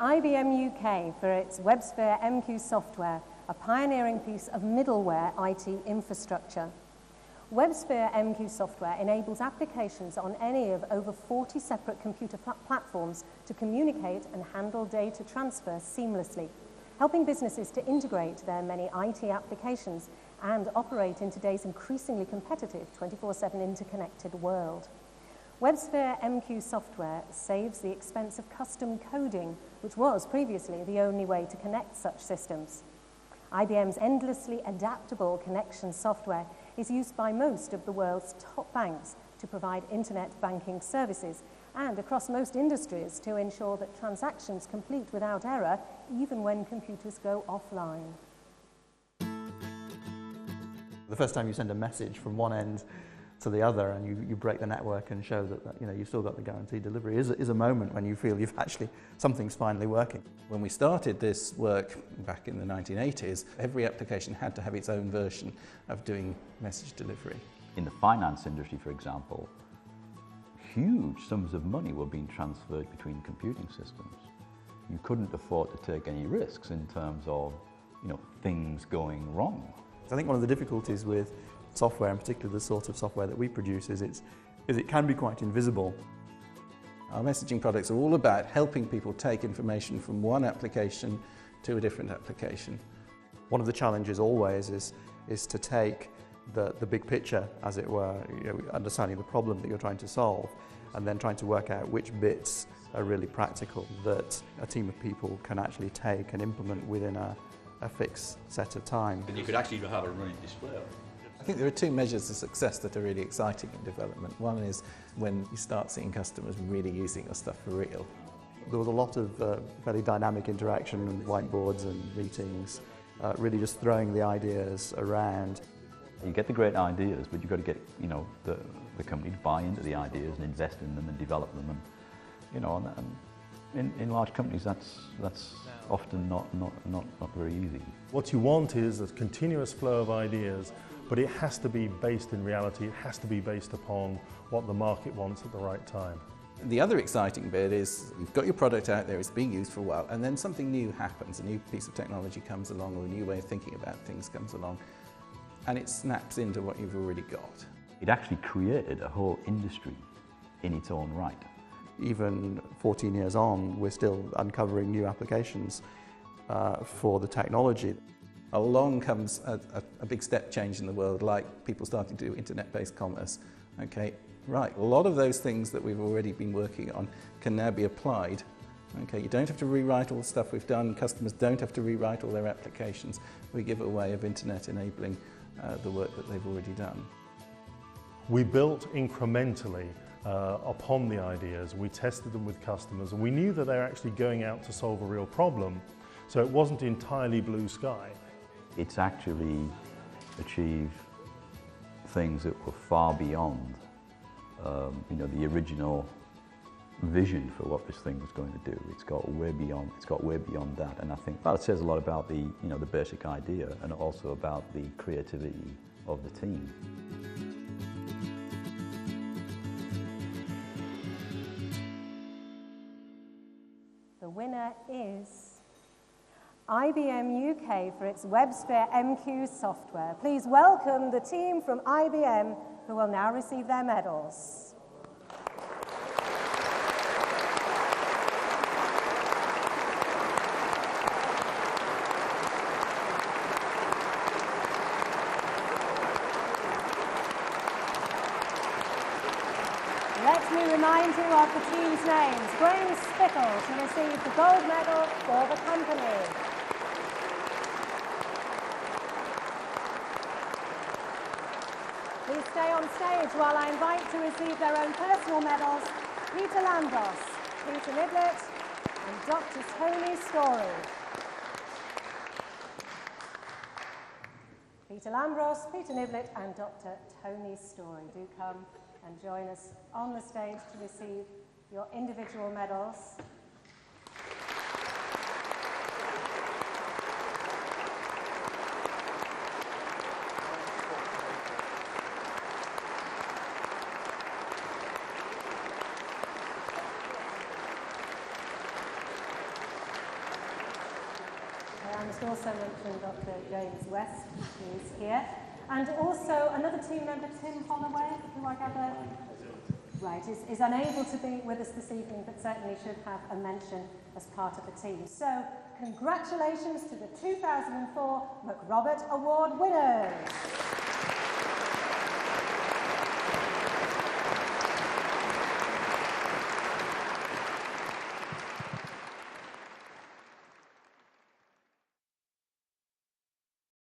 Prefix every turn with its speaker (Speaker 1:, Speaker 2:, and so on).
Speaker 1: IBM UK for its WebSphere MQ software, a pioneering piece of middleware IT infrastructure. WebSphere MQ software enables applications on any of over 40 separate computer platforms to communicate and handle data transfer seamlessly, helping businesses to integrate their many IT applications and operate in today's increasingly competitive 24/7 interconnected world. WebSphere MQ software saves the expense of custom coding, which was previously the only way to connect such systems. IBM's endlessly adaptable connection software is used by most of the world's top banks to provide internet banking services and across most industries to ensure that transactions complete without error, even when computers go offline.
Speaker 2: The first time you send a message from one end to the other and you break the network and show that you've still got the guaranteed delivery is a moment when you feel something's finally working.
Speaker 3: When we started this work back in the 1980s, every application had to have its own version of doing message delivery.
Speaker 4: In the finance industry, for example, huge sums of money were being transferred between computing systems. You couldn't afford to take any risks in terms of things going wrong.
Speaker 2: I think one of the difficulties with software, in particular the sort of software that we produce, is it can be quite invisible.
Speaker 3: Our messaging products are all about helping people take information from one application to a different application.
Speaker 2: One of the challenges always is to take the big picture, as it were, understanding the problem that you're trying to solve, and then trying to work out which bits are really practical that a team of people can actually take and implement within a fixed set of time.
Speaker 5: And you could actually have a running display.
Speaker 3: I think there are two measures of success that are really exciting in development. One is when you start seeing customers really using your stuff for real.
Speaker 2: There was a lot of fairly dynamic interaction and whiteboards and meetings, really just throwing the ideas around.
Speaker 4: You get the great ideas, but you've got to get the company to buy into the ideas and invest in them and develop them. And in large companies, that's often not very easy.
Speaker 6: What you want is a continuous flow of ideas, but it has to be based in reality. It has to be based upon what the market wants at the right time.
Speaker 3: The other exciting bit is you've got your product out there, it's being used for a while, and then something new happens, a new piece of technology comes along or a new way of thinking about things comes along, and it snaps into what you've already got.
Speaker 4: It actually created a whole industry in its own right.
Speaker 2: Even 14 years on, we're still uncovering new applications for the technology.
Speaker 3: Along comes a big step change in the world, like people starting to do internet-based commerce. Okay, right, a lot of those things that we've already been working on can now be applied. Okay, you don't have to rewrite all the stuff we've done, customers don't have to rewrite all their applications. We give a way of internet enabling the work that they've already done.
Speaker 6: We built incrementally upon the ideas. We tested them with customers and we knew that they're actually going out to solve a real problem, so it wasn't entirely blue sky.
Speaker 4: It's actually achieved things that were far beyond the original vision for what this thing was going to do. It's got way beyond that, and I think it says a lot about the basic idea and also about the creativity of the team.
Speaker 1: The winner is IBM UK for its WebSphere MQ software. Please welcome the team from IBM who will now receive their medals. Let me remind you of the team's names. Grace Spickle to receive the gold medal for the company. Please stay on stage while I invite to receive their own personal medals Peter Lambros, Peter Niblett and Dr. Tony Story. Peter Lambros, Peter Niblett and Dr. Tony Story. Do come and join us on the stage to receive your individual medals. I must also mention Dr. James West, who's here, and also another team member, Tim Holloway, who I gather is unable to be with us this evening, but certainly should have a mention as part of the team. So, congratulations to the 2004 MacRobert Award winners!